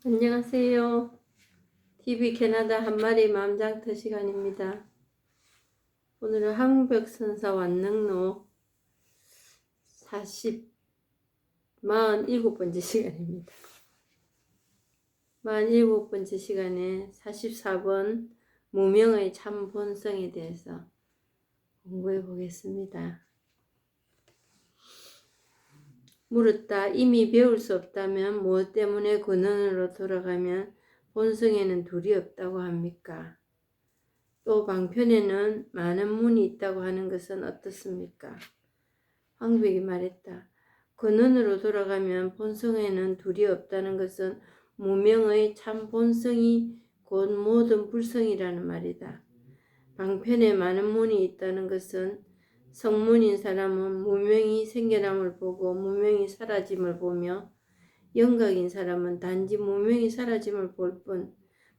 안녕하세요. TV 캐나다 한마리 마음장터 시간입니다. 오늘은 한국백선사 완능로 47번째 시간입니다. 47번째 시간에 44번 무명의 참 본성에 대해서 공부해 보겠습니다. 물었다. 이미 배울 수 없다면 무엇 때문에 근원으로 돌아가면 본성에는 둘이 없다고 합니까? 또 방편에는 많은 문이 있다고 하는 것은 어떻습니까? 황백이 말했다. 근원으로 돌아가면 본성에는 둘이 없다는 것은 무명의 참 본성이 곧 모든 불성이라는 말이다. 방편에 많은 문이 있다는 것은 성문인 사람은 무명이 생겨남을 보고 무명이 사라짐을 보며 영각인 사람은 단지 무명이 사라짐을 볼 뿐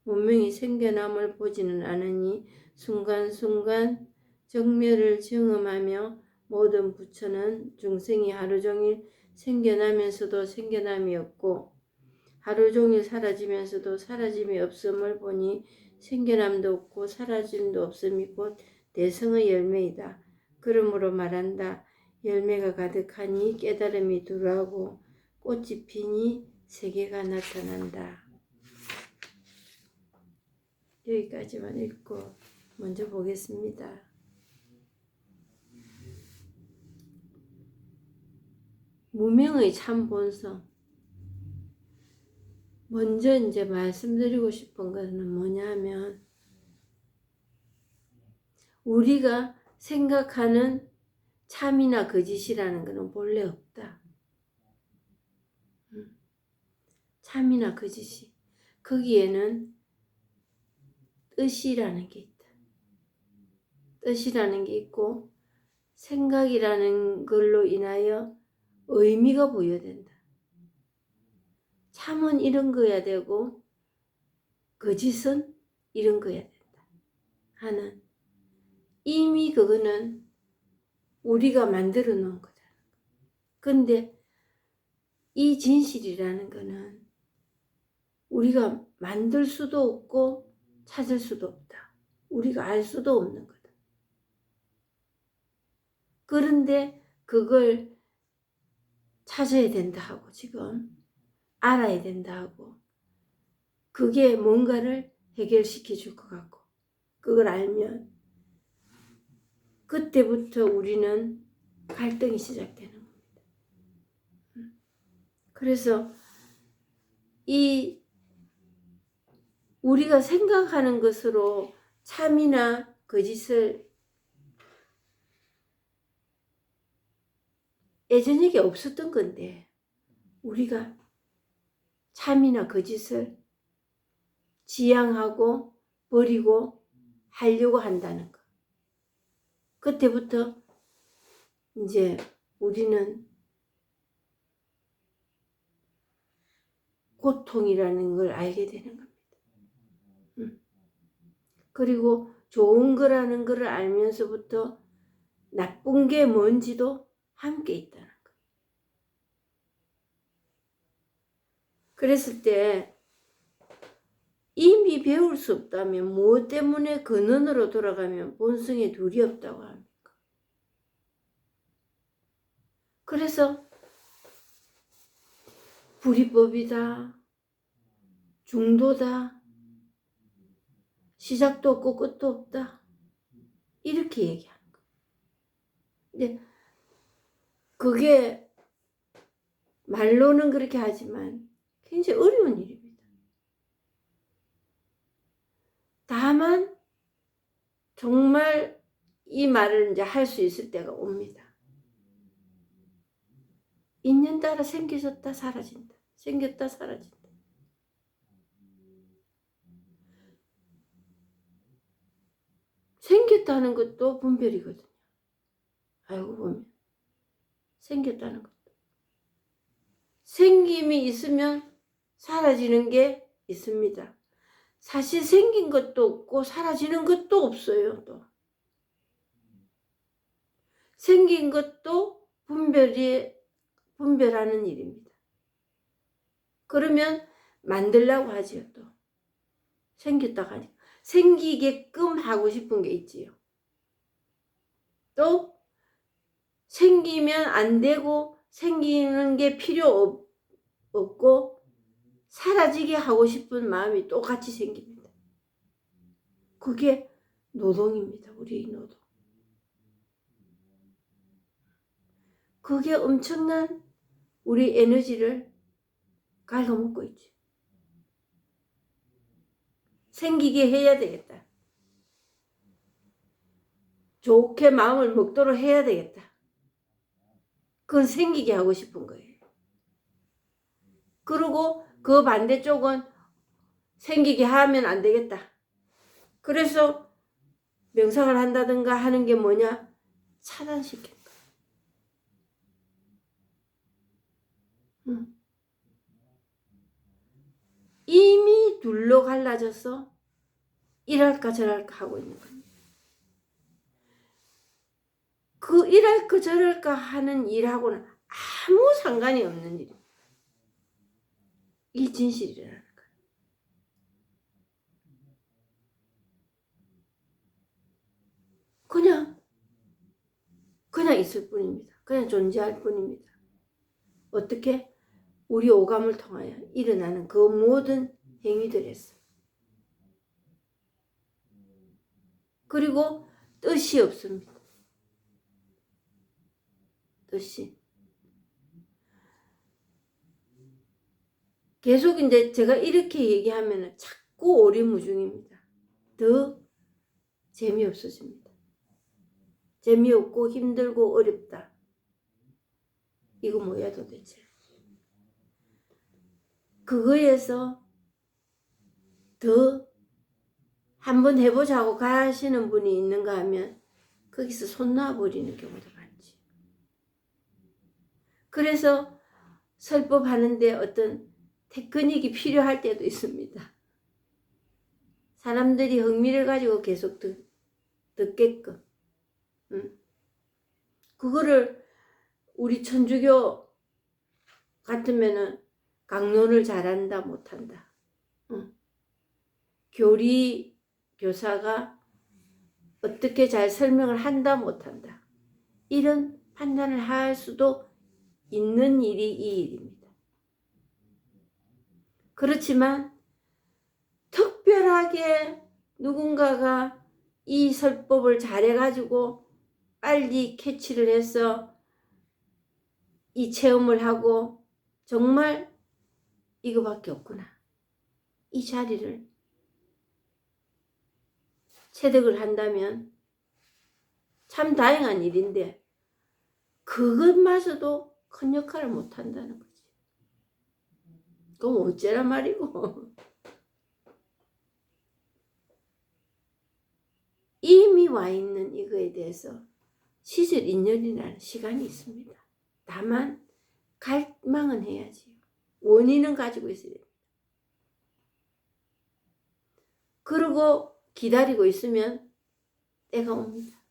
무명이 생겨남을 보지는 않으니 순간순간 정멸을 경험하며 모든 부처는 중생이 하루종일 생겨나면서도 생겨남이 없고 하루종일 사라지면서도 사라짐이 없음을 보니 생겨남도 없고 사라짐도 없음이 곧 대성의 열매이다. 그러므로 말한다. 열매가 가득하니 깨달음이 두루하고 꽃이 피니 세계가 나타난다. 여기까지만 읽고 먼저 보겠습니다. 무명의 참 본성. 먼저 이제 말씀드리고 싶은 것은 뭐냐면 우리가 생각하는 참이나 거짓이라는 것은 본래 없다. 참이나 거짓이. 거기에는 뜻이라는 게 있다. 뜻이라는 게 있고 생각이라는 걸로 인하여 의미가 부여된다. 참은 이런 거야 되고 거짓은 이런 거야 된다 하는 이미 그거는 우리가 만들어 놓은 거잖아. 근데 이 진실이라는 거는 우리가 만들 수도 없고 찾을 수도 없다. 우리가 알 수도 없는 거다. 그런데 그걸 찾아야 된다 하고 지금 알아야 된다 하고 그게 뭔가를 해결시켜 줄 것 같고 그걸 알면 그때부터 우리는 갈등이 시작되는 겁니다. 그래서 이 우리가 생각하는 것으로 참이나 거짓을 예전에 없었던 건데 우리가 참이나 거짓을 지향하고 버리고 하려고 한다는 것. 그때부터 이제 우리는 고통이라는 걸 알게 되는 겁니다. 그리고 좋은 거라는 걸 알면서부터 나쁜 게 뭔지도 함께 있다는 거. 그랬을 때 이미 배울 수 없다면 무엇 때문에 근원으로 돌아가면 본성에 둘이 없다고 합니까? 그래서 불이법이다, 중도다, 시작도 없고 끝도 없다 이렇게 얘기하는 거예요. 근데 그게 말로는 그렇게 하지만 굉장히 어려운 일입니다. 다만 정말 이 말을 이제 할 수 있을 때가 옵니다. 인연 따라 생겨졌다 사라진다. 생겼다 사라진다. 생겼다는 것도 분별이거든요. 알고 보면 생겼다는 것도. 생김이 있으면 사라지는 게 있습니다. 사실 생긴 것도 없고 사라지는 것도 없어요. 또 생긴 것도 분별하는 일입니다. 그러면 만들려고 하지요. 또 생겼다고 하니까 생기게끔 하고 싶은 게 있지요. 또 생기면 안 되고 생기는 게 필요 없고 사라지게 하고 싶은 마음이 똑같이 생깁니다. 그게 노동입니다. 우리의 노동. 그게 엄청난 우리 에너지를 갉아먹고 있죠. 생기게 해야 되겠다. 좋게 마음을 먹도록 해야 되겠다. 그건 생기게 하고 싶은 거예요. 그리고 그 반대쪽은 생기게 하면 안 되겠다. 그래서 명상을 한다든가 하는 게 뭐냐? 차단시키는 거예요. 이미 둘로 갈라져서 이랄까 저랄까 하고 있는 겁니다. 그 이랄까 저랄까 하는 일하고는 아무 상관이 없는 일입니다. 이 진실이라는 거예요. 그냥 있을 뿐입니다. 그냥 존재할 뿐입니다. 어떻게? 우리 오감을 통하여 일어나는 그 모든 행위들에서. 그리고 뜻이 없습니다. 뜻이. 계속 이제 제가 이렇게 얘기하면 자꾸 오리무중입니다. 더 재미없어집니다. 재미없고 힘들고 어렵다. 이거 뭐야 도대체. 그거에서 더 한번 해보자고 가시는 분이 있는가 하면 거기서 손 놔버리는 경우도 많지. 그래서 설법하는데 어떤 테크닉이 필요할 때도 있습니다. 사람들이 흥미를 가지고 계속 듣게끔. 그거를 우리 천주교 같으면은 강론을 잘한다 못한다. 교리 교사가 어떻게 잘 설명을 한다 못한다. 이런 판단을 할 수도 있는 일이 이 일입니다. 그렇지만 특별하게 누군가가 이 설법을 잘해가지고 빨리 캐치를 해서 이 체험을 하고 정말 이거밖에 없구나. 이 자리를 체득을 한다면 참 다행한 일인데 그것마저도 큰 역할을 못한다는 거지. 그럼 어째란 말이고. 이미 와 있는 이거에 대해서 시절 인연이라는 시간이 있습니다. 다만 갈망은 해야지. 원인은 가지고 있어야 됩니다. 그리고 기다리고 있으면 때가 옵니다.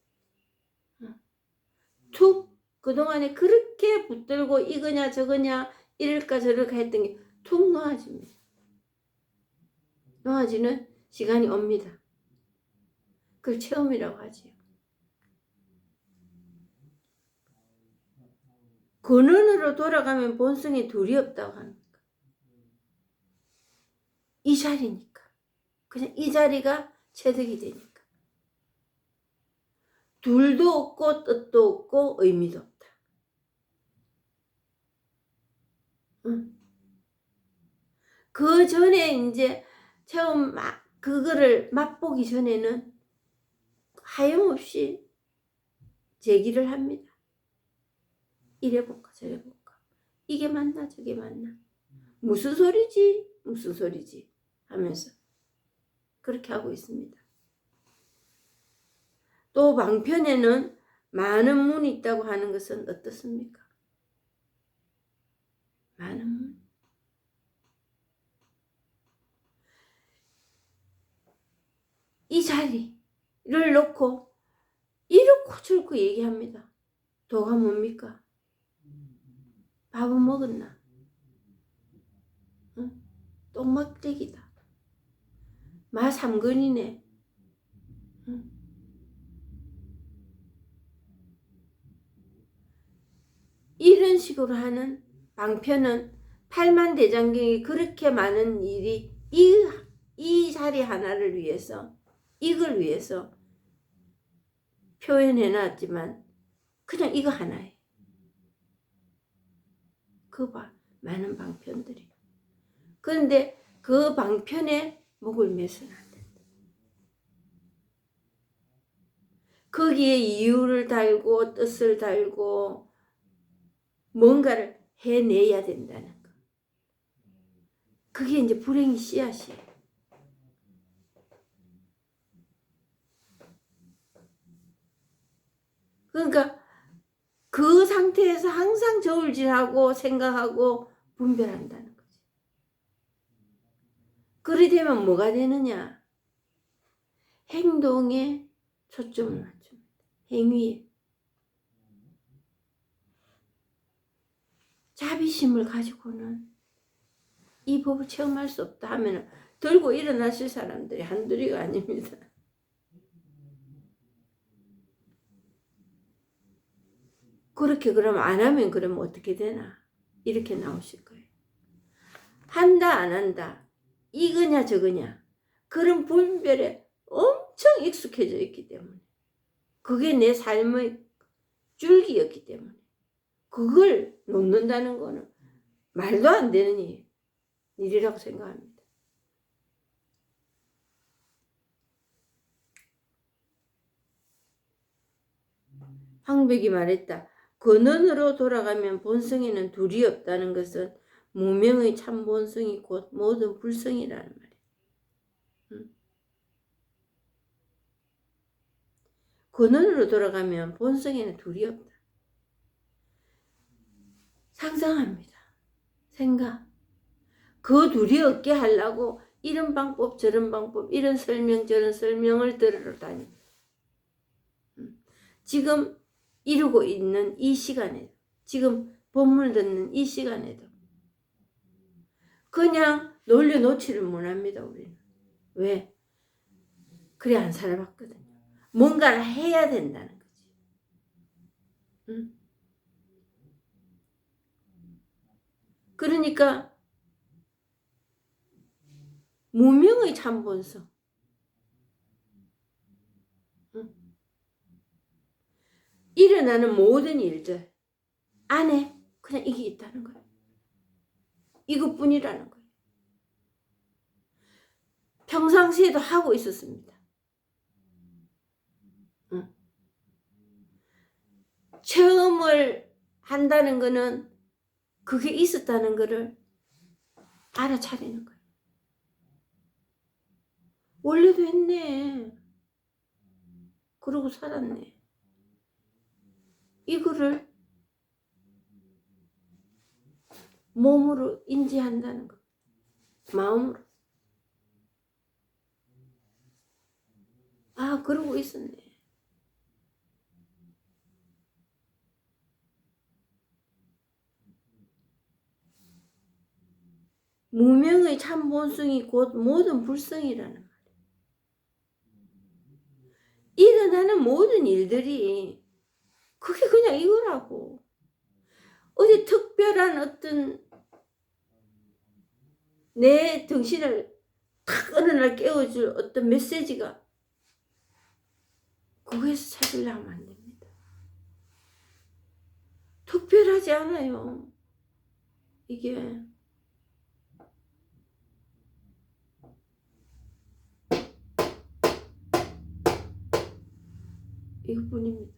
툭 그동안에 그렇게 붙들고 이거냐 저거냐 이럴까 저럴까 했던 게 툭 놓아집니다. 놓아지는 시간이 옵니다. 그걸 체험이라고 하지요. 근원으로 돌아가면 본성이 둘이 없다고 합니까? 이 자리니까. 그냥 이 자리가 체득이 되니까. 둘도 없고 뜻도 없고 의미도 없다. 그 전에 이제 체험 그거를 맛보기 전에는 하염없이 제기를 합니다. 이래볼까 저래볼까. 이게 맞나 저게 맞나. 무슨 소리지 무슨 소리지 하면서 그렇게 하고 있습니다. 또 방편에는 많은 문이 있다고 하는 것은 어떻습니까? 많은 문. 이 자리를 놓고 이렇고 저렇고 얘기합니다. 도가 뭡니까? 밥은 먹었나? 응? 똥막대기다. 마 3근이네. 응? 이런 식으로 하는 방편은 팔만대장경이 그렇게 많은 일이 이 자리 하나를 위해서, 이걸 위해서 표현해 놨지만 그냥 이거 하나에 그 봐, 많은 방편들이. 그런데 그 방편에 목을 매서는 안 된다. 거기에 이유를 달고 뜻을 달고 뭔가를 해내야 된다는 거. 그게 이제 불행의 씨앗이에요. 그러니까 그 상태에서 항상 저울질하고 생각하고 분별한다는 거지. 그리 되면 뭐가 되느냐? 행동에 초점을 맞춥니다. 행위에. 자비심을 가지고는 이 법을 체험할 수 없다 하면 들고 일어나실 사람들이 한둘이가 아닙니다. 그렇게 그럼 안 하면 그러면 어떻게 되나? 이렇게 나오실 거예요. 한다 안 한다. 이거냐 저거냐. 그런 분별에 엄청 익숙해져 있기 때문에. 그게 내 삶의 줄기였기 때문에. 그걸 놓는다는 거는 말도 안 되는 일이라고 생각합니다. 황백이 말했다. 근원으로 돌아가면 본성에는 둘이 없다는 것은 무명의 참 본성이 곧 모든 불성이라는 말이야. 근원으로 돌아가면 본성에는 둘이 없다. 상상합니다. 생각. 그 둘이 없게 하려고 이런 방법 저런 방법 이런 설명 저런 설명을 들으러 다닙니다. 지금 이루고 있는 이 시간에 지금 법문을 듣는 이 시간에도 그냥 놀려놓지를 못합니다. 우리는. 왜? 그래 안 살아봤거든요. 뭔가를 해야 된다는 거지. 응? 그러니까 무명의 참본성. 응? 일어나는 모든 일들 안에 그냥 이게 있다는 거예요. 이것뿐이라는 거예요. 평상시에도 하고 있었습니다. 응. 체험을 한다는 거는 그게 있었다는 거를 알아차리는 거예요. 원래도 했네. 그러고 살았네. 이거를 몸으로 인지한다는 거. 마음으로. 아, 그러고 있었네. 무명의 참 본성이 곧 모든 불성이라는 말이에요. 일어나는 모든 일들이 그게 그냥 이거라고. 어디 특별한 어떤 내 정신을 탁 어느 날 깨워줄 어떤 메시지가 거기에서 찾으려면 안 됩니다. 특별하지 않아요. 이게 이것뿐입니다.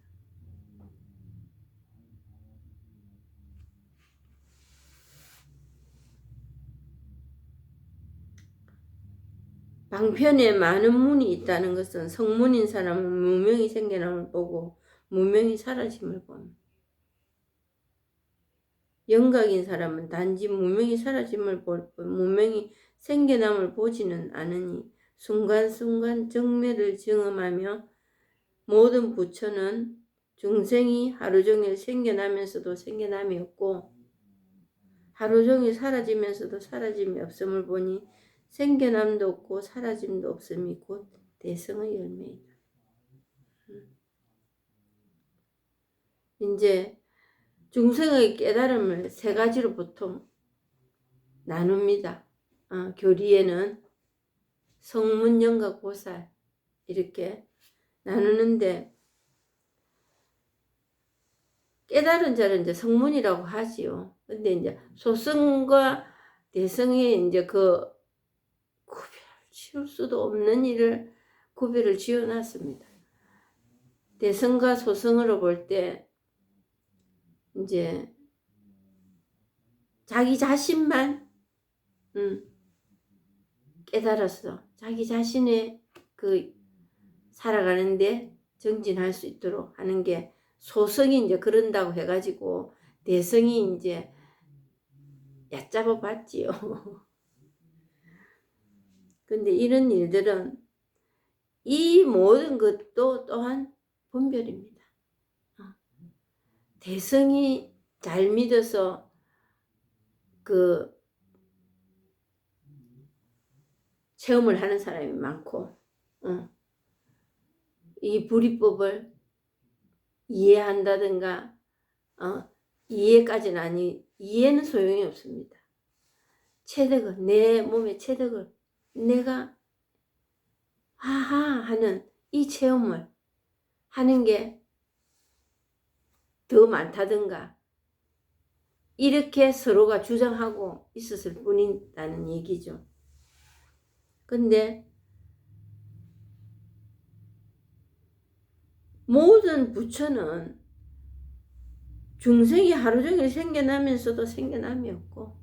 방편에 많은 문이 있다는 것은 성문인 사람은 무명이 생겨남을 보고 무명이 사라짐을 봅니다. 영각인 사람은 단지 무명이 사라짐을 볼 뿐 무명이 생겨남을 보지는 않으니 순간순간 정멸을 증험하며 모든 부처는 중생이 하루종일 생겨나면서도 생겨남이 없고 하루 종일 사라지면서도 사라짐이 없음을 보니 생겨남도 없고 사라짐도 없음이 곧 대성의 열매이다. 이제 중생의 깨달음을 세 가지로 보통 나눕니다. 교리에는 성문, 영각, 보살 이렇게 나누는데 깨달은 자를 이제 성문이라고 하지요. 근데 이제 소승과 대성이 이제 그 구별 지을 수도 없는 일을 구별을 지어놨습니다. 대성과 소승으로 볼 때 이제 자기 자신만 깨달았어. 자기 자신의 그 살아가는데 정진할 수 있도록 하는 게 소성이 이제 그런다고 해가지고 대성이 이제 얕잡아 봤지요. 근데 이런 일들은 이 모든 것도 또한 분별입니다. 대성이 잘 믿어서 그 체험을 하는 사람이 많고, 이 불이법을 이해한다든가, 이해까지는 이해는 소용이 없습니다. 체득을, 내 몸의 체득을 내가 하하 하는 이 체험을 하는 게 더 많다든가, 이렇게 서로가 주장하고 있었을 뿐이라는 얘기죠. 근데 모든 부처는 중생이 하루 종일 생겨나면서도 생겨남이 없고,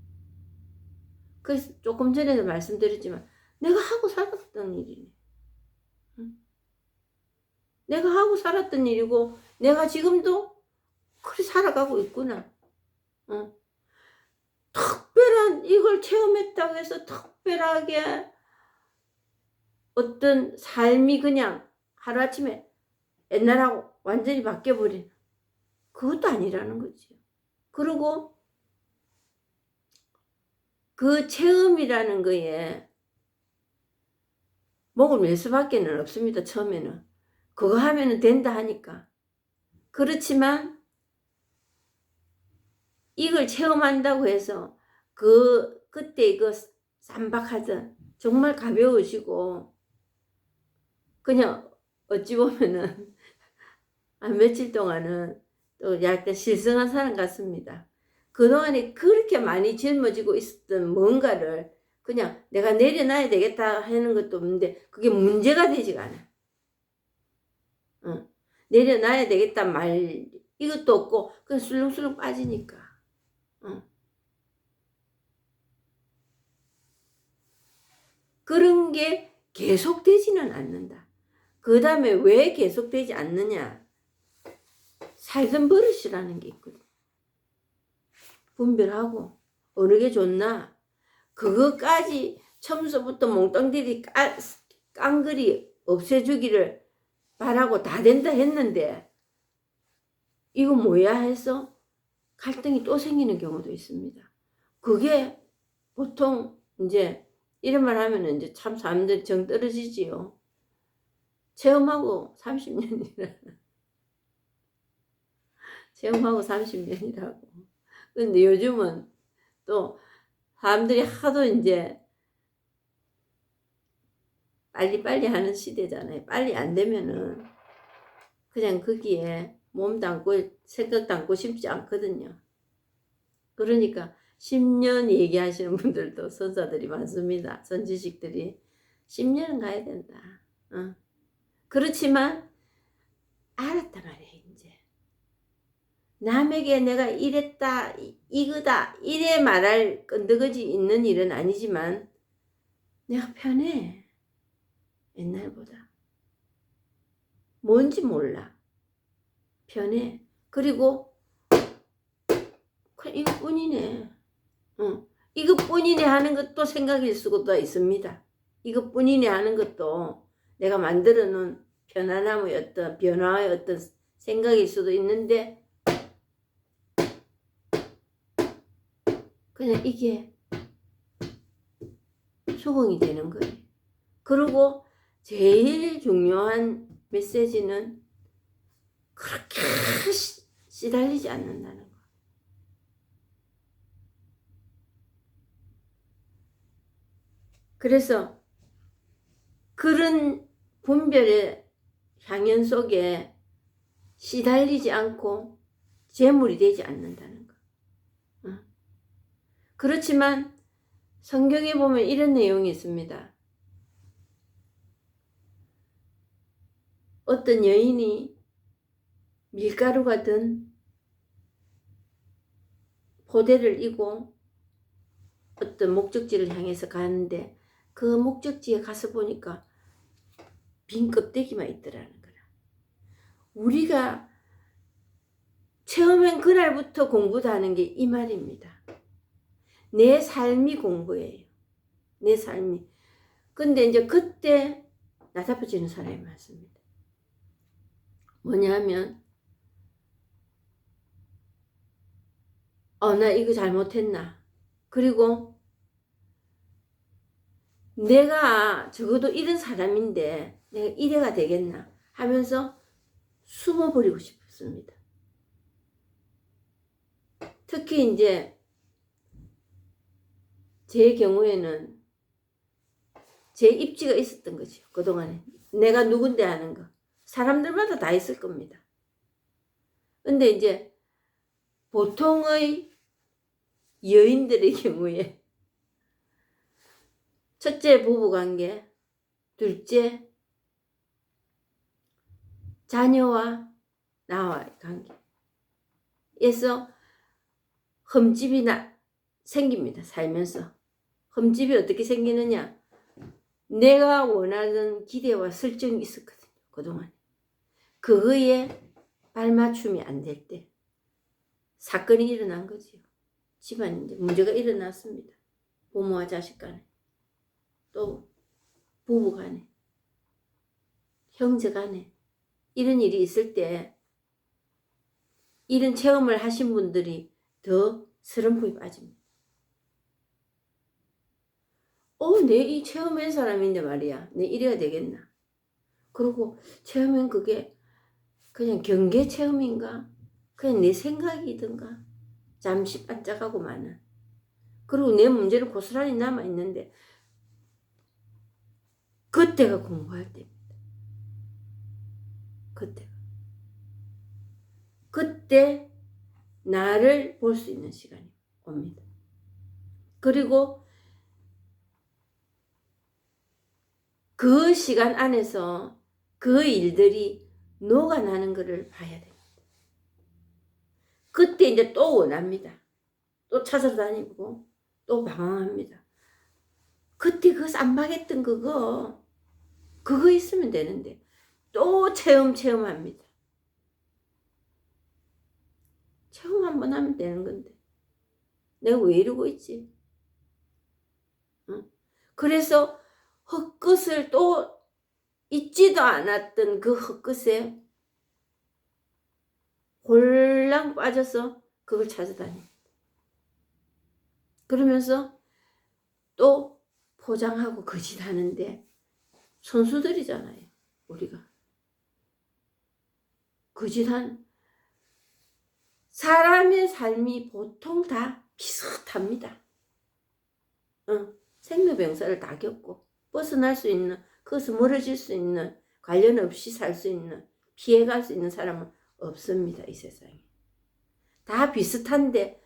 그래서 조금 전에도 말씀드렸지만 내가 하고 살았던 일이네. 내가 하고 살았던 일이고 내가 지금도 그렇게 살아가고 있구나. 특별한 이걸 체험했다고 해서 특별하게 어떤 삶이 그냥 하루아침에 옛날하고 완전히 바뀌어버리는 그것도 아니라는 거지. 그리고 그 체험이라는 거에 목을 맬 수밖에 없습니다. 처음에는 그거 하면은 된다 하니까. 그렇지만 이걸 체험한다고 해서 그때 그 쌈박하던 정말 가벼우시고 그냥 어찌 보면은 한 며칠 동안은 또 약간 실성한 사람 같습니다. 그동안에 그렇게 많이 젊어지고 있었던 뭔가를 그냥 내가 내려놔야 되겠다 하는 것도 없는데 그게 문제가 되지가 않아. 내려놔야 되겠다 말 이것도 없고 그냥 술렁술렁 빠지니까. 그런 게 계속되지는 않는다. 그 다음에 왜 계속되지 않느냐? 살던 버릇이라는 게 있거든. 분별하고 어느 게 좋나? 그거까지 처음서부터 몽땅들이 깡그리 없애주기를 바라고 다 된다 했는데 이거 뭐야 해서 갈등이 또 생기는 경우도 있습니다. 그게 보통 이제 이런 말 하면 이제 참 사람들이 정 떨어지지요. 체험하고 30년이라. 체험하고 30년이라고. 근데 요즘은 또 사람들이 하도 이제 빨리빨리 하는 시대잖아요. 빨리 안 되면은 그냥 거기에 몸 담고 생각 담고 싶지 않거든요. 그러니까 10년 얘기하시는 분들도 선사들이 많습니다. 선지식들이 10년은 가야 된다. 그렇지만 알았단 말이에요. 이제 남에게 내가 이랬다 이거다 이래 말할 끈덕지 있는 일은 아니지만 내가 편해. 옛날보다 뭔지 몰라. 편해. 그리고 그냥 이것뿐이네. 이것뿐이네 하는 것도 생각일 수가 있습니다. 이것뿐이네 하는 것도 내가 만들어 놓은 편안함의 어떤 변화의 어떤 생각일 수도 있는데 그냥 이게 수긍이 되는 거예요. 그리고 제일 중요한 메시지는 그렇게 시달리지 않는다는 거. 그래서 그런 분별의 향연 속에 시달리지 않고 재물이 되지 않는다는 거. 그렇지만 성경에 보면 이런 내용이 있습니다. 어떤 여인이 밀가루가 든 포대를 이고 어떤 목적지를 향해서 가는데 그 목적지에 가서 보니까 빈 껍데기만 있더라는 거라. 우리가 처음엔 그날부터 공부도 하는 게 이 말입니다. 내 삶이 공부예요. 내 삶이. 근데 이제 그때 나타빠지는 사람이 많습니다. 뭐냐면 나 이거 잘못했나. 그리고 내가 적어도 이런 사람인데 내가 이래가 되겠나 하면서 숨어버리고 싶습니다. 특히 이제 제 경우에는 제 입지가 있었던 거죠. 그동안에 내가 누군데 하는 거 사람들마다 다 있을 겁니다. 근데 이제 보통의 여인들의 경우에 첫째 부부관계, 둘째 자녀와 나와의 관계에서 흠집이 생깁니다. 살면서. 흠집이 어떻게 생기느냐. 내가 원하는 기대와 설정이 있었거든요. 그동안. 그거에 발맞춤이 안 될 때 사건이 일어난 거지요. 집안에 이제 문제가 일어났습니다. 부모와 자식 간에. 또 부부 간에. 형제 간에. 이런 일이 있을 때 이런 체험을 하신 분들이 더 스럼프에 빠집니다. 내 이 체험한 사람인데 말이야. 내 이래야 되겠나. 그리고 체험은 그게 그냥 경계 체험인가? 그냥 내 생각이든가? 잠시 반짝하고 마는. 그리고 내 문제는 고스란히 남아있는데 그때가 공부할 때입니다. 그때 나를 볼 수 있는 시간이 옵니다. 그리고 그 시간 안에서 그 일들이 녹아나는 것을 봐야 됩니다. 그때 이제 또 원합니다. 또 찾아다니고 또 방황합니다. 그때 그 쌈박했던 그거 있으면 되는데 또 체험합니다. 체험 한번 하면 되는 건데 내가 왜 이러고 있지? 그래서 헛것을 또 잊지도 않았던 그 헛것에 홀랑 빠져서 그걸 찾아다닙니다. 그러면서 또 포장하고 거짓하는데 선수들이잖아요. 우리가. 거짓한 사람의 삶이 보통 다 비슷합니다. 생로병사를 다 겪고 벗어날 수 있는, 거기서 멀어질 수 있는, 관련 없이 살 수 있는, 피해갈 수 있는 사람은 없습니다. 이 세상에. 다 비슷한데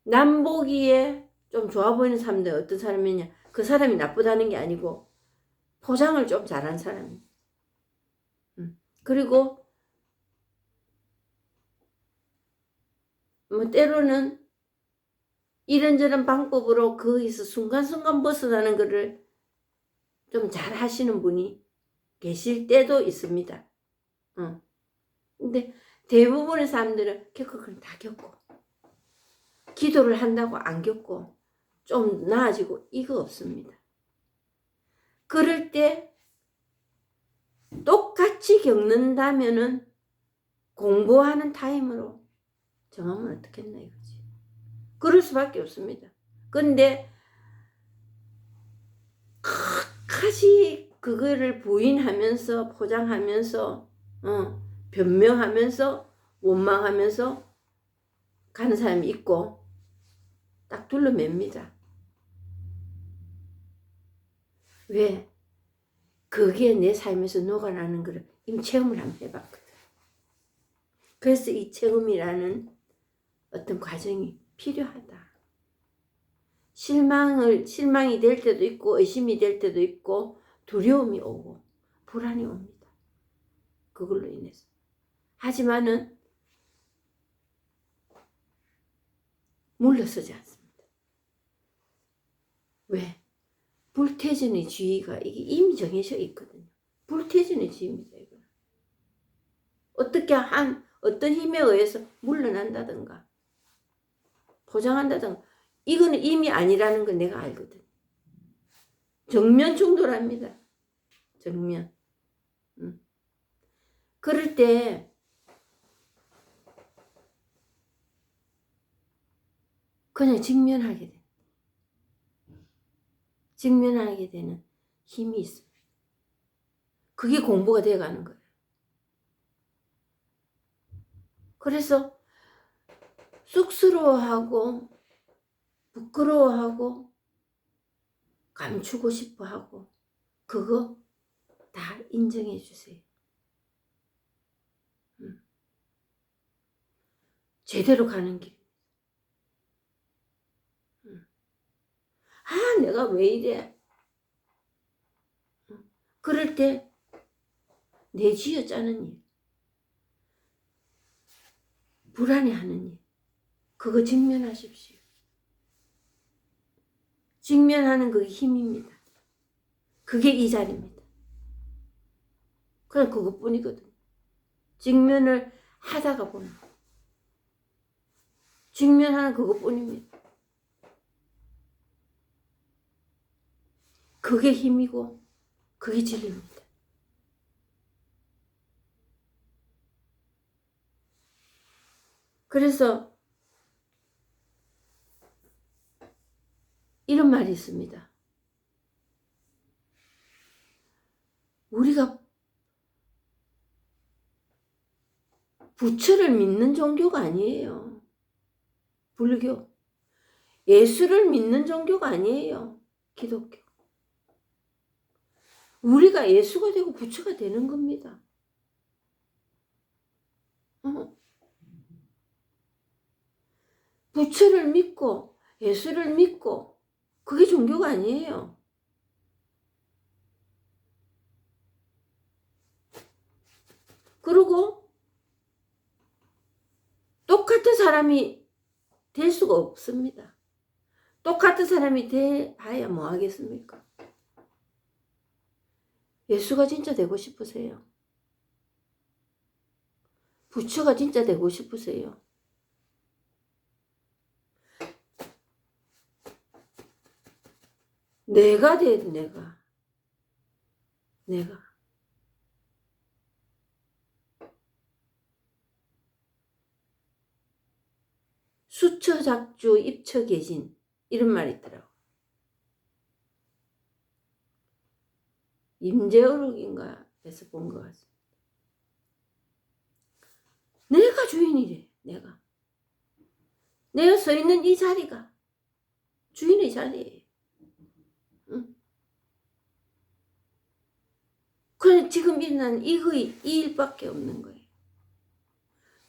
남 보기에 좀 좋아 보이는 사람들 어떤 사람이냐. 그 사람이 나쁘다는 게 아니고 포장을 좀 잘한 사람입니다. 그리고 뭐 때로는 이런저런 방법으로 거기서 순간순간 벗어나는 것을 좀 잘 하시는 분이 계실 때도 있습니다. 근데 대부분의 사람들은 그걸 다 겪고 기도를 한다고 안 겪고 좀 나아지고 이거 없습니다. 그럴 때 똑같이 겪는다면은 공부하는 타임으로 정하면 어떻겠나 이거지. 그럴 수밖에 없습니다. 근데 끝까지 그거를 부인하면서 포장하면서 변명하면서 원망하면서 가는 사람이 있고 딱 둘러맵니다. 왜? 그게 내 삶에서 녹아나는 거를 이미 체험을 한번 해봤거든. 그래서 이 체험이라는 어떤 과정이 필요하다. 실망이 될 때도 있고 의심이 될 때도 있고 두려움이 오고 불안이 옵니다. 그걸로 인해서. 하지만은 물러서지 않습니다. 왜? 불태전의 주의가 이게 이미 정해져 있거든요. 불태전의 주의입니다. 이거는. 어떻게 어떤 힘에 의해서 물러난다든가 포장한다든가 이거는 이미 아니라는 걸 내가 알거든. 정면 충돌합니다. 정면. 그럴 때 그냥 직면하게 돼. 직면하게 되는 힘이 있습니다. 그게 공부가 돼가는 거예요. 그래서 쑥스러워하고 부끄러워하고 감추고 싶어하고 그거 다 인정해 주세요. 제대로 가는 길. 아, 내가 왜 이래? 그럴 때 내 쥐어 짜는 일, 불안해하는 일, 그거 직면하십시오. 직면하는 그게 힘입니다. 그게 이 자리입니다. 그냥 그것뿐이거든. 직면을 하다가 보면 직면하는 그것뿐입니다. 그게 힘이고 그게 진리입니다. 그래서 이런 말이 있습니다. 우리가 부처를 믿는 종교가 아니에요. 불교. 예수를 믿는 종교가 아니에요. 기독교. 우리가 예수가 되고 부처가 되는 겁니다. 부처를 믿고 예수를 믿고 그게 종교가 아니에요. 그리고 똑같은 사람이 될 수가 없습니다. 똑같은 사람이 돼봐야 뭐 하겠습니까? 예수가 진짜 되고 싶으세요? 부처가 진짜 되고 싶으세요? 내가 돼, 내가. 수처작주 입처계진 이런 말이 있더라고. 임재어록인가 해서 본 것 같습니다. 내가 주인이래. 내가 서 있는 이 자리가 주인의 자리예요. 응? 그래 지금 일어난 이 일밖에 없는 거예요.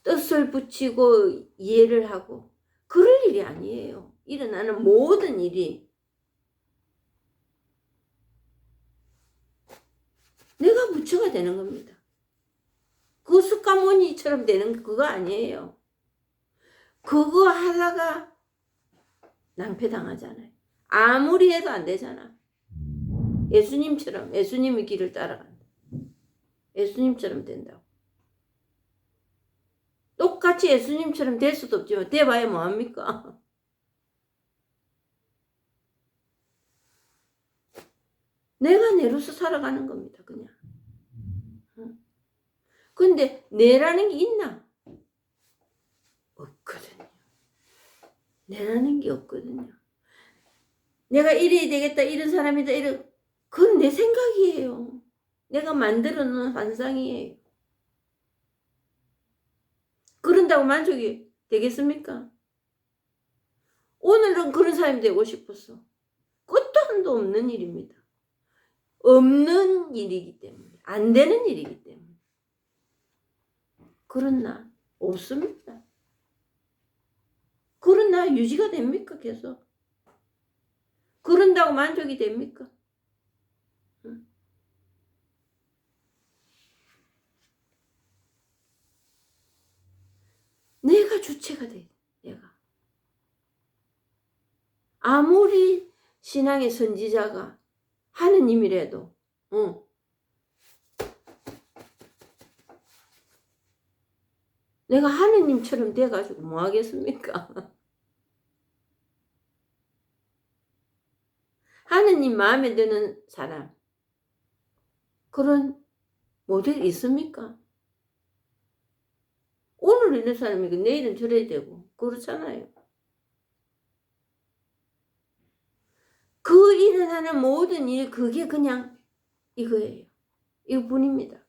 뜻을 붙이고 이해를 하고 그럴 일이 아니에요. 일어나는 모든 일이 내가 부처가 되는 겁니다. 그 습관원이처럼 되는 그거 아니에요. 그거 하다가 낭패당하잖아요. 아무리 해도 안 되잖아. 예수님처럼 예수님의 길을 따라간다. 예수님처럼 된다고. 똑같이 예수님처럼 될 수도 없지만 돼봐야 뭐합니까? 내가 내로서 살아가는 겁니다. 그냥. 근데 내라는 게 있나? 없거든요. 내라는 게 없거든요. 내가 이래야 되겠다, 이런 사람이다, 그건 내 생각이에요. 내가 만들어 놓은 환상이에요. 그런다고 만족이 되겠습니까? 오늘은 그런 사람이 되고 싶었어. 끝도 한도 없는 일입니다. 없는 일이기 때문에, 안 되는 일이기 때문에. 그런 나 없습니다. 그런 나 유지가 됩니까? 계속? 그런다고 만족이 됩니까? 응? 내가 주체가 돼. 내가. 아무리 신앙의 선지자가 하느님이라도 내가 하느님처럼 돼가지고 뭐 하겠습니까? 하느님 마음에 드는 사람 그런 모델 있습니까? 오늘 이런 사람이고 내일은 저래야 되고 그렇잖아요. 그 일어나는 모든 일 그게 그냥 이거예요. 이거뿐입니다.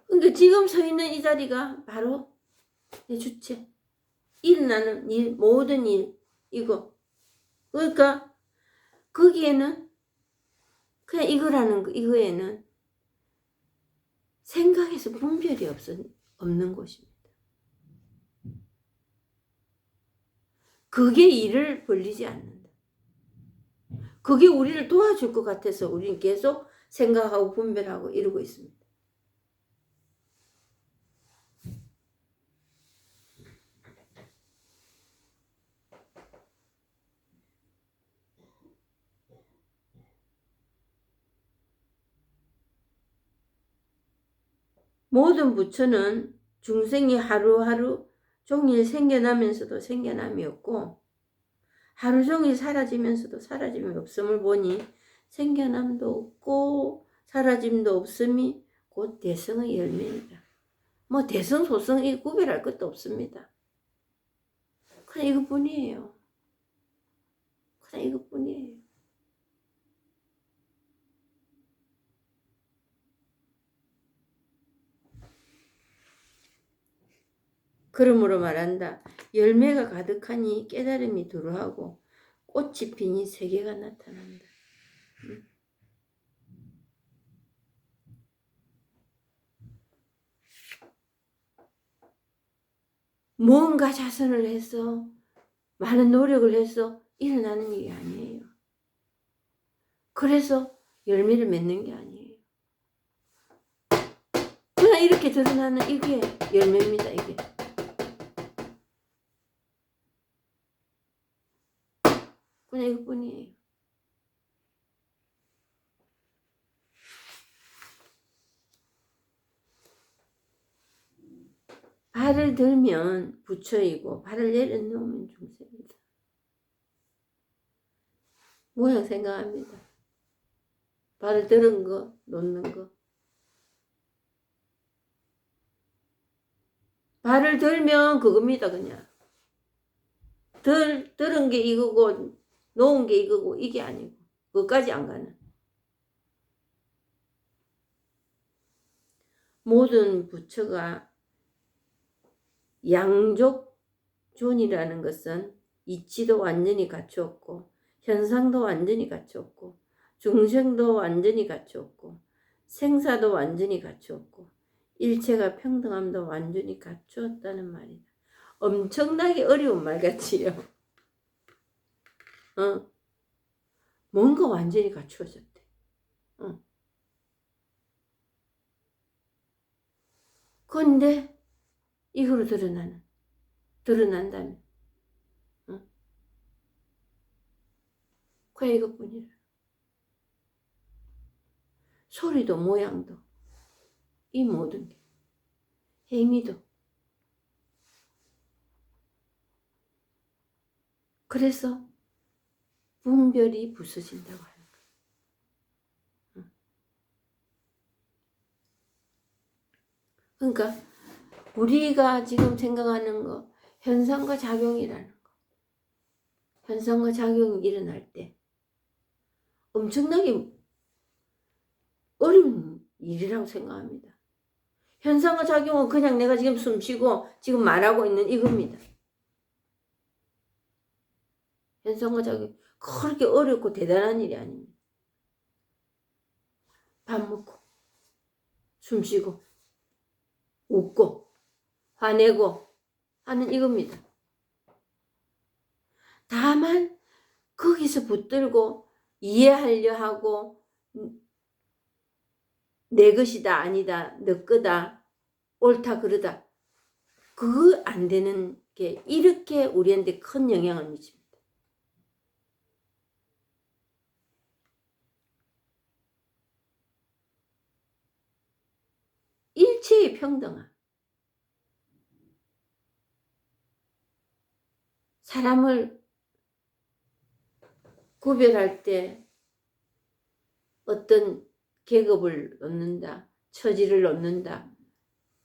그러니까 지금 서 있는 이 자리가 바로 내 주체. 일어나는 일, 모든 일, 이거. 그러니까 거기에는 그냥 이거라는 거, 이거에는 생각에서 분별이 없는 것입니다. 그게 일을 벌리지 않는다. 그게 우리를 도와줄 것 같아서 우리는 계속 생각하고 분별하고 이러고 있습니다. 모든 부처는 중생이 하루하루 종일 생겨나면서도 생겨남이 없고 하루 종일 사라지면서도 사라짐이 없음을 보니 생겨남도 없고 사라짐도 없음이 곧 대성의 열매이다. 뭐 대성 소성 이 구별할 것도 없습니다. 그냥 이것뿐이에요. 그냥 이것뿐이에요. 그러므로 말한다. 열매가 가득하니 깨달음이 두루하고 꽃이 피니 세계가 나타난다. 뭔가 자선을 해서 많은 노력을 해서 일어나는 일이 아니에요. 그래서 열매를 맺는 게 아니에요. 그냥 이렇게 드러나는 이게 열매입니다. 이게. 그냥 이것뿐이에요. 발을 들면 부처이고 발을 내려놓으면 중생이다. 모양 생각합니다. 발을 들은 거, 놓는 거. 발을 들면 그겁니다, 그냥. 들은 게 이거고, 놓은 게 이거고, 이게 아니고. 그것까지 안 가는. 모든 부처가 양족존이라는 것은 이치도 완전히 갖추었고, 현상도 완전히 갖추었고, 중생도 완전히 갖추었고, 생사도 완전히 갖추었고, 일체가 평등함도 완전히 갖추었다는 말이다. 엄청나게 어려운 말 같지요. 뭔가 완전히 갖추어졌대. 그런데 이거로 드러난다면 그냥 이것뿐이라. 소리도 모양도 이 모든 게 행위도. 그래서 분별이 부서진다고 하는 거예요. 그러니까 우리가 지금 생각하는 거 현상과 작용이라는 거. 현상과 작용이 일어날 때 엄청나게 어려운 일이라고 생각합니다. 현상과 작용은 그냥 내가 지금 숨 쉬고 지금 말하고 있는 이겁니다. 현상과 작용 그렇게 어렵고 대단한 일이 아닙니다. 밥 먹고 숨 쉬고 웃고 화내고 하는 이겁니다. 다만 거기서 붙들고 이해하려 하고 내 것이다 아니다 너 거다 옳다 그르다 그거 안 되는 게 이렇게 우리한테 큰 영향을 미칩니다. 일체의 평등함. 사람을 구별할 때 어떤 계급을 놓는다, 처지를 놓는다,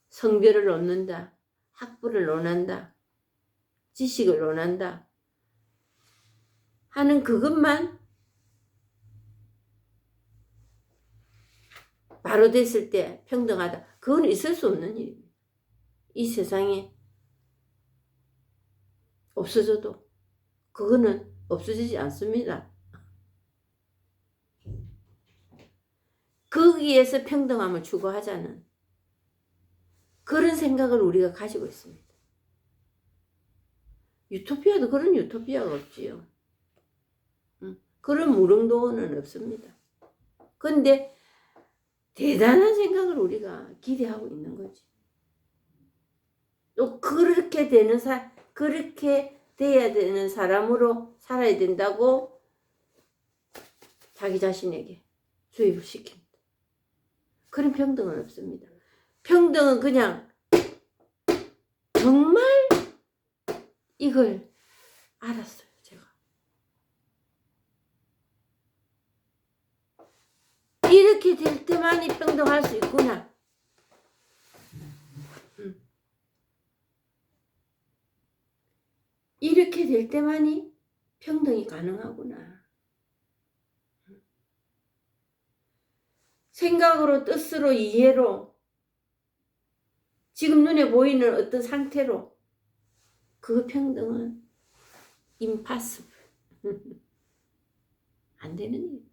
성별을 놓는다, 학부를 논한다, 지식을 논한다 하는 그것만 바로 됐을 때 평등하다. 그건 있을 수 없는 일입니다. 이 세상에 없어져도 그거는 없어지지 않습니다. 거기에서 평등함을 추구하자는 그런 생각을 우리가 가지고 있습니다. 유토피아도 그런 유토피아가 없지요. 그런 무릉도원은 없습니다. 그런데 대단한 생각을 우리가 기대하고 있는 거지. 또 그렇게 되는 그렇게 돼야 되는 사람으로 살아야 된다고 자기 자신에게 주입을 시킵니다. 그런 평등은 없습니다. 평등은 그냥 정말 이걸 알았어요. 제가 이렇게 될 때만이 평등할 수 있구나. 이렇게 될 때만이 평등이 가능하구나. 생각으로, 뜻으로, 이해로, 지금 눈에 보이는 어떤 상태로 그 평등은 impossible. 안 되는 일이에요.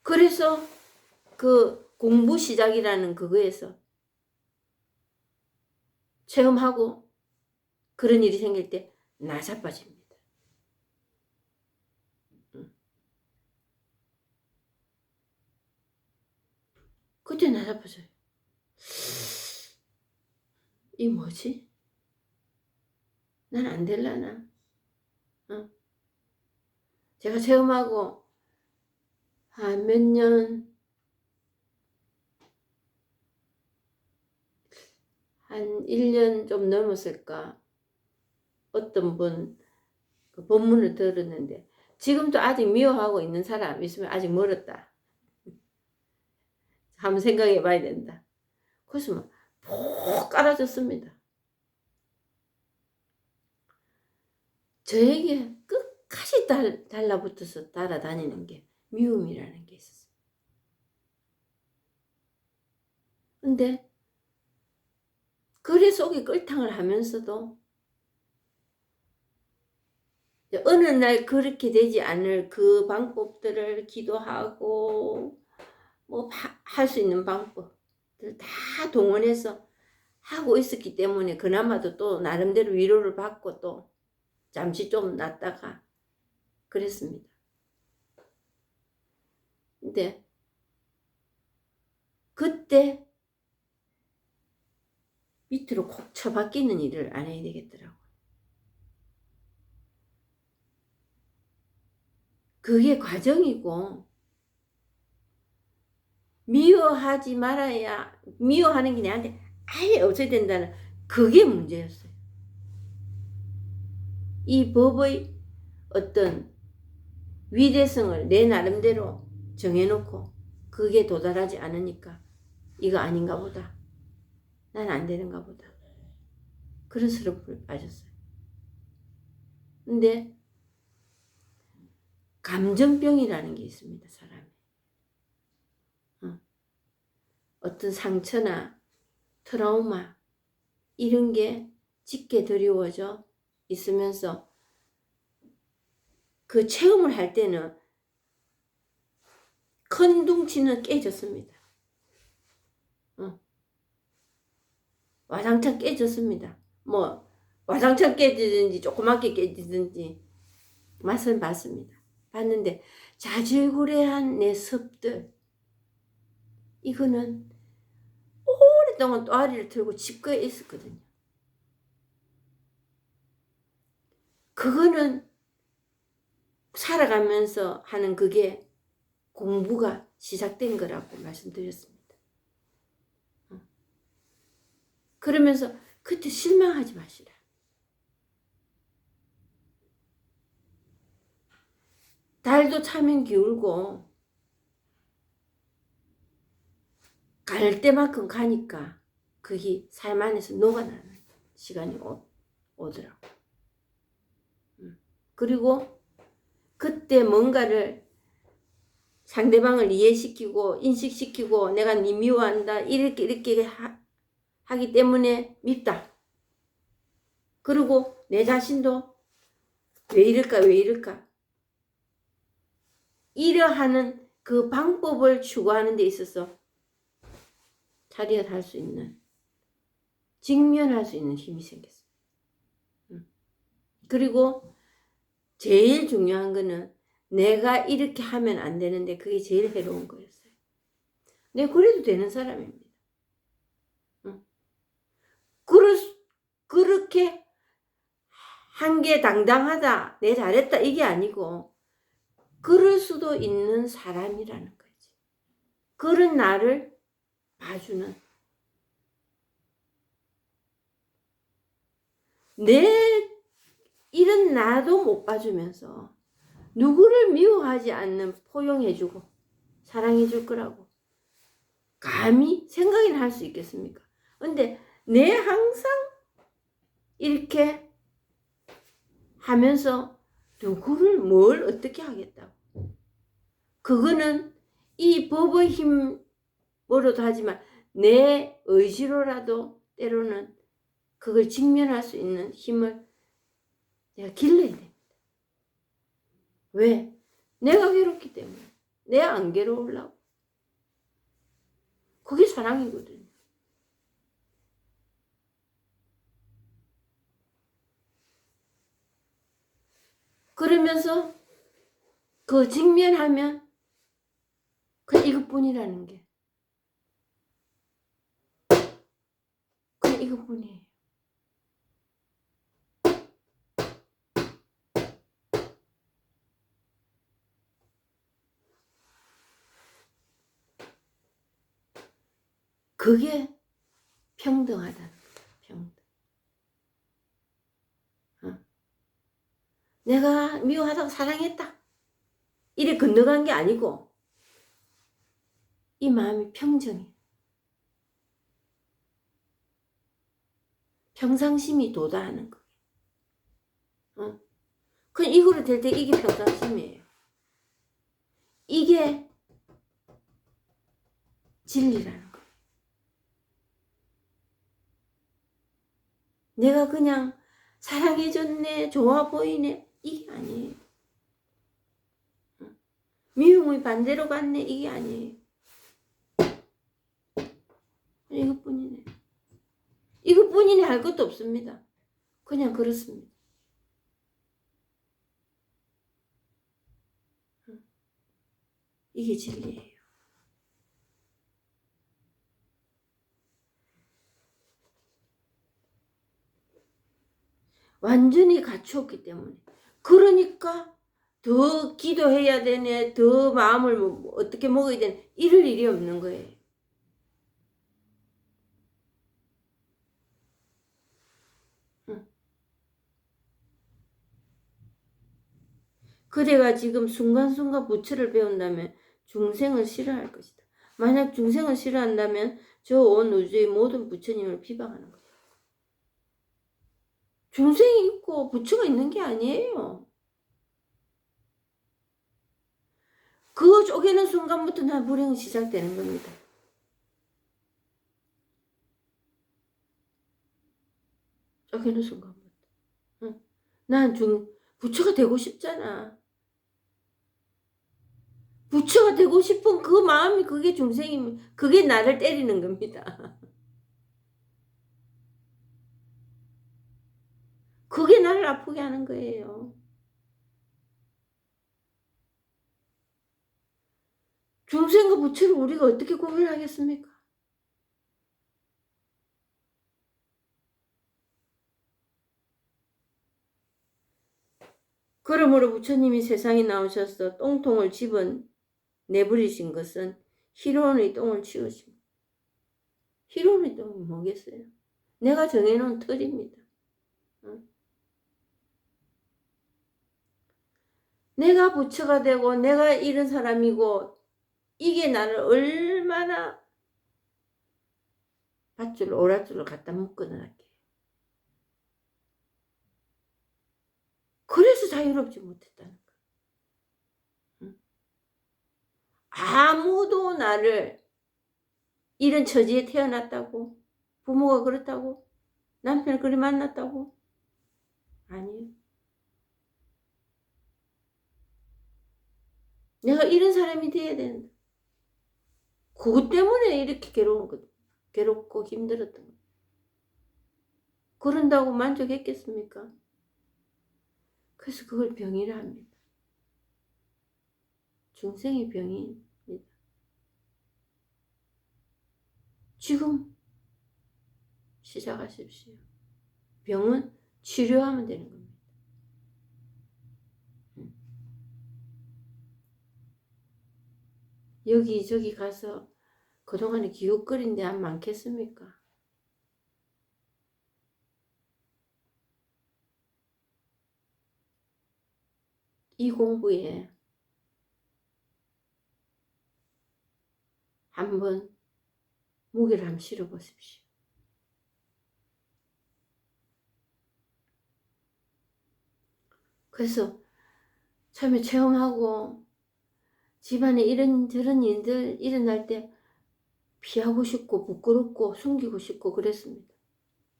그래서 그 공부 시작이라는 그거에서 체험하고 그런 일이 생길 때 나자빠집니다. 그때 나자빠져요. 이 뭐지? 난 안 될라나? 제가 체험하고 한 몇 년, 한 1년 좀 넘었을까? 어떤 분 그 본문을 들었는데 지금도 아직 미워하고 있는 사람 있으면 아직 멀었다. 한번 생각해 봐야 된다. 그래서 막 푹 깔아줬습니다. 저에게 끝까지 달라붙어서 따라다니는 게 미움이라는 게 있었어요. 근데 거래 속에 끌탕을 하면서도 어느 날 그렇게 되지 않을 그 방법들을 기도하고 뭐 할 수 있는 방법들 다 동원해서 하고 있었기 때문에 그나마도 또 나름대로 위로를 받고 또 잠시 좀 놨다가 그랬습니다. 근데 그때 밑으로 콕 쳐박히는 일을 안 해야 되겠더라고요. 그게 과정이고 미워하지 말아야 미워하는 게 내한테 아예 없어야 된다는 그게 문제였어요. 이 법의 어떤 위대성을 내 나름대로 정해놓고 그게 도달하지 않으니까 이거 아닌가 보다. 난 안 되는가 보다. 그런 스럼프를 빠졌어요. 근데 감정병이라는 게 있습니다. 사람이. 어떤 상처나 트라우마 이런 게 짙게 드리워져 있으면서 그 체험을 할 때는 큰 둥치는 깨졌습니다. 와장창 깨졌습니다. 뭐 와장창 깨지든지 조그맣게 깨지든지 맛은 봤습니다. 봤는데 자질구레한 내 습들 이거는 오랫동안 또아리를 들고 집거에 있었거든요. 그거는 살아가면서 하는 그게 공부가 시작된 거라고 말씀드렸습니다. 그러면서 그때 실망하지 마시라. 달도 차면 기울고 갈 때만큼 가니까 그게 삶 안에서 녹아나는 시간이 오더라고. 그리고 그때 뭔가를 상대방을 이해시키고 인식시키고 내가 네 미워한다 이렇게 하기 때문에 밉다. 그리고 내 자신도 왜 이럴까 이러하는 그 방법을 추구하는 데 있어서 자리에 달 수 있는 직면할 수 있는 힘이 생겼어요. 그리고 제일 중요한 거는 내가 이렇게 하면 안 되는데 그게 제일 해로운 거였어요. 내가 그래도 되는 사람입니다. 그렇게 한 게 당당하다, 내 잘했다 이게 아니고 그럴 수도 있는 사람이라는 거지. 그런 나를 봐주는 내 이런 나도 못 봐주면서 누구를 미워하지 않는 포용해주고 사랑해줄 거라고 감히 생각이나 할 수 있겠습니까? 근데 내 항상 이렇게 하면서 누구를 뭘 어떻게 하겠다고. 그거는 이 법의 힘으로도 하지만 내 의지로라도 때로는 그걸 직면할 수 있는 힘을 내가 길러야 됩니다. 왜? 내가 괴롭기 때문에. 내가 안 괴로우려고. 그게 사랑이거든요. 그러면서 그 직면하면 그냥 이것뿐이라는 게. 그냥 이것뿐이에요. 그게 평등하다는 거예요. 평등. 내가 미워하다고 사랑했다. 이래 건너간 게 아니고 이 마음이 평정해. 평상심이 도달하는 거예요. 그냥 이거로 될 때 이게 평상심이에요. 이게 진리라는 거예요. 내가 그냥 사랑해줬네, 좋아 보이네 이게 아니에요. 미움이 반대로 갔네 이게 아니에요. 이것뿐이네. 이것뿐이네 할 것도 없습니다. 그냥 그렇습니다. 이게 진리예요. 완전히 갖추었기 때문에. 그러니까 더 기도해야 되네, 더 마음을 어떻게 먹어야 되네 이럴 일이 없는 거예요. 그대가 지금 순간순간 부처를 배운다면 중생을 싫어할 것이다. 만약 중생을 싫어한다면 저 온 우주의 모든 부처님을 비방하는 거예요. 중생이 있고 부처가 있는 게 아니에요. 그거 쪼개는 순간부터 난 불행이 시작되는 겁니다. 쪼개는 순간부터. 응. 난 부처가 되고 싶잖아. 부처가 되고 싶은 그 마음이 그게 중생이면 그게 나를 때리는 겁니다. 그게 나를 아프게 하는 거예요. 중생과 부처를 우리가 어떻게 구별하겠습니까? 그러므로 부처님이 세상에 나오셔서 똥통을 집어 내버리신 것은 희론의 똥을 치우신. 희론의 똥이 뭐겠어요? 내가 정해놓은 틀입니다. 응? 내가 부처가 되고 내가 이런 사람이고 이게 나를 얼마나 밧줄 오랏줄로 갖다 묶어놨게. 그래서 자유롭지 못했다는 거야. 응? 아무도 나를 이런 처지에 태어났다고, 부모가 그렇다고, 남편을 그리 만났다고? 아니에요. 내가 이런 사람이 돼야 된다. 그것 때문에 이렇게 괴롭고 힘들었던 거야. 그런다고 만족했겠습니까? 그래서 그걸 병이라 합니다. 중생의 병입니다. 지금 시작하십시오. 병은 치료하면 되는 겁니다. 여기저기 가서 그동안에 기웃거린 데 안 많겠습니까? 이 공부에 한번 무게를 한번 실어 보십시오. 그래서 처음에 체험하고 집안에 이런저런 일들 일어날 때 피하고 싶고 부끄럽고 숨기고 싶고 그랬습니다.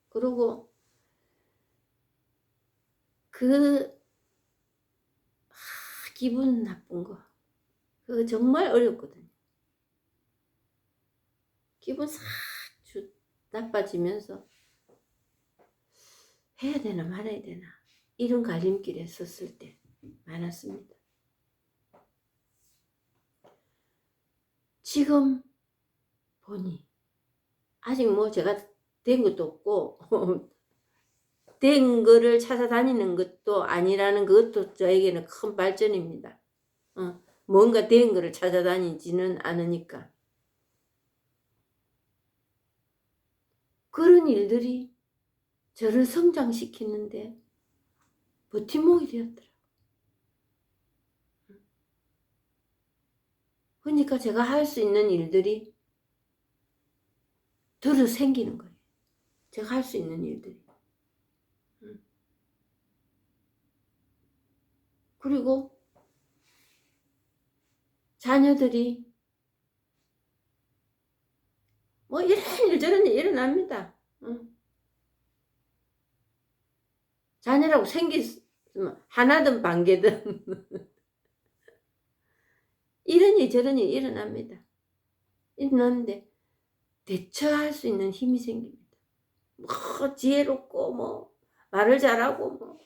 그리고 그 기분 나쁜 거 그거 정말 어렵거든요. 기분 싹 나빠지면서 해야 되나 말아야 되나 이런 갈림길에 섰을 때 많았습니다. 지금 보니 아직 뭐 제가 된 것도 없고 된 거를 찾아다니는 것도 아니라는 것도 저에게는 큰 발전입니다. 뭔가 된 거를 찾아다니지는 않으니까. 그런 일들이 저를 성장시키는데 버팀목이 되었더라고요. 그러니까 제가 할 수 있는 일들이 들어 생기는 거예요. 제가 할 수 있는 일들이. 그리고 자녀들이 뭐 이런 일 저런 일 일어납니다. 자녀라고 생겼으면 하나든 반개든 이런 일 저런 일 일어납니다. 일어나는데 대처할 수 있는 힘이 생깁니다. 뭐 지혜롭고 뭐 말을 잘하고 뭐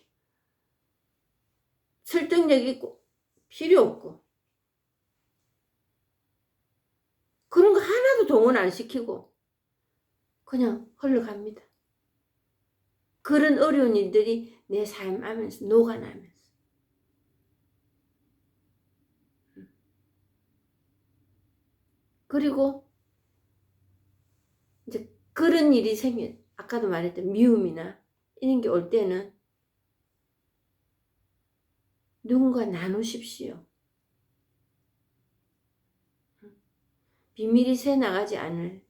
설득력 있고 필요 없고 그런 거 하나도 동원 안 시키고 그냥 흘러갑니다. 그런 어려운 일들이 내 삶 하면서 녹아나면서 그리고 이제 그런 일이 생겨 아까도 말했던 미움이나 이런 게 올 때는 누군가 나누십시오. 비밀이 새 나가지 않을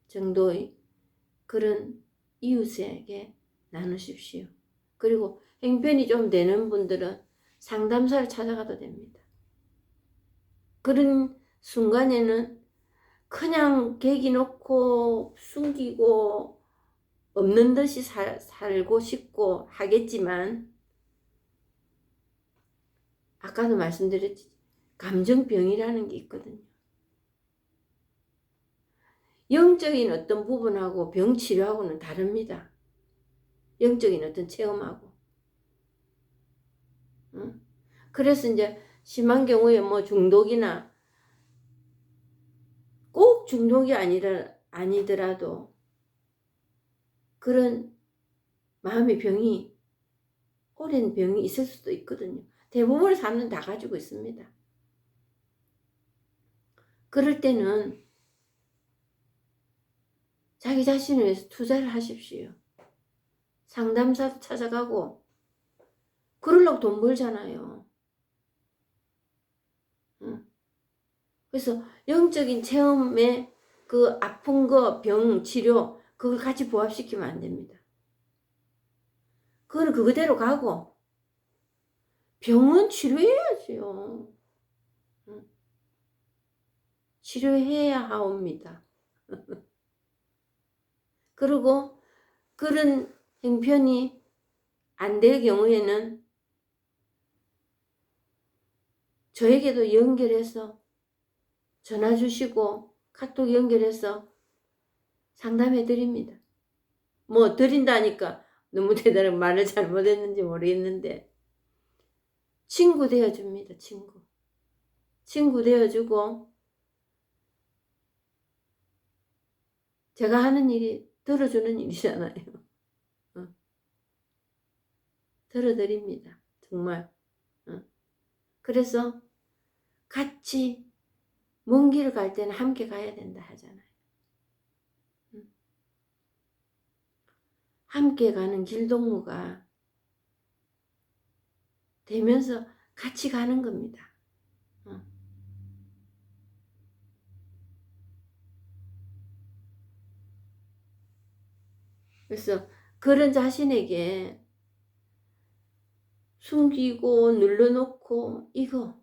정도의 그런 이웃에게 나누십시오. 그리고 행편이 좀 되는 분들은 상담사를 찾아가도 됩니다. 그런 순간에는 그냥 계기 놓고 숨기고 없는 듯이 살고 싶고 하겠지만, 아까도 말씀드렸지, 감정병이라는 게 있거든요. 영적인 어떤 부분하고 병치료하고는 다릅니다. 영적인 어떤 체험하고. 응? 그래서 이제 심한 경우에 뭐 중독이나, 꼭 중독이 아니더라도 그런 마음의 병이, 오랜 병이 있을 수도 있거든요. 대부분의 사람들은 다 가지고 있습니다. 그럴 때는 자기 자신을 위해서 투자를 하십시오. 상담사 찾아가고, 그러려고 돈 벌잖아요. 그래서 영적인 체험에 그 아픈 거, 병, 치료, 그걸 같이 부합시키면 안 됩니다. 그거는 그대로 가고, 병은 치료해야지요. 치료해야 하옵니다. 그리고 그런 행편이 안 될 경우에는 저에게도 연결해서 전화 주시고 카톡 연결해서 상담해 드립니다. 뭐 드린다니까 너무 대단한 말을 잘못했는지 모르겠는데, 친구 되어줍니다. 친구 되어주고, 제가 하는 일이 들어주는 일이잖아요. 들어드립니다. 정말. 그래서 같이 먼 길을 갈 때는 함께 가야 된다 하잖아요. 함께 가는 길동무가 되면서 같이 가는 겁니다. 그래서 그런 자신에게 숨기고 눌러놓고 이거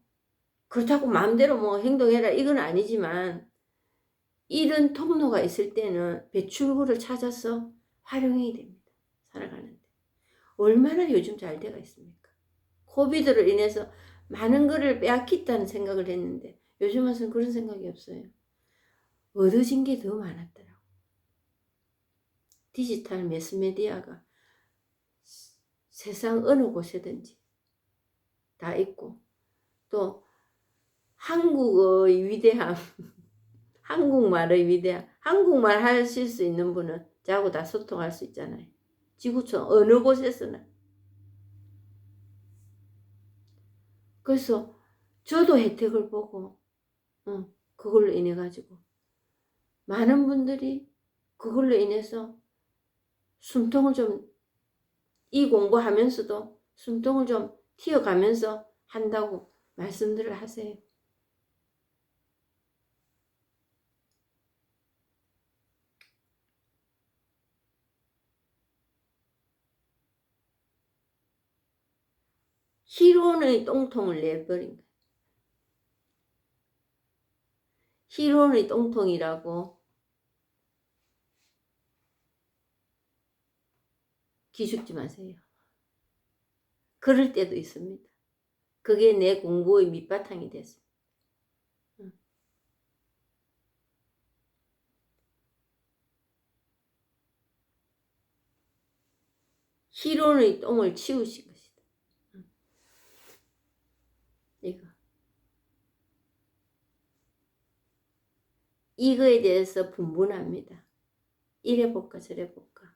그렇다고 마음대로 뭐 행동해라 이건 아니지만, 이런 통로가 있을 때는 배출구를 찾아서 활용해야 됩니다. 살아가는데. 얼마나 요즘 잘 돼가 있습니까? 코비드로 인해서 많은 거를 빼앗겼다는 생각을 했는데 요즘 와서는 그런 생각이 없어요. 얻어진 게 더 많았더라고. 디지털 매스메디아가 세상 어느 곳에든지 다 있고, 또 한국의 위대함, 한국말의 위대함, 한국말 하실 수 있는 분은 저하고 다 소통할 수 있잖아요. 지구촌 어느 곳에서나. 그래서 저도 혜택을 보고, 그걸로 인해 가지고 많은 분들이 그걸로 인해서 숨통을 좀, 이 공부하면서도 숨통을 좀 튀어가면서 한다고 말씀들을 하세요. 희론의 똥통을 내버린 거예요. 희론의 똥통이라고 기죽지 마세요. 그럴 때도 있습니다. 그게 내 공부의 밑바탕이 됐어요. 희론의 똥을 치우신 것이다. 이거. 이거에 대해서 분분합니다. 이래 볼까 저래 볼까.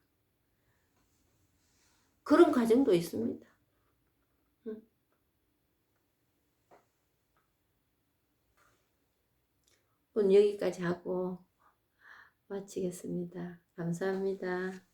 그런 과정도 있습니다. 오늘 여기까지 하고 마치겠습니다. 감사합니다.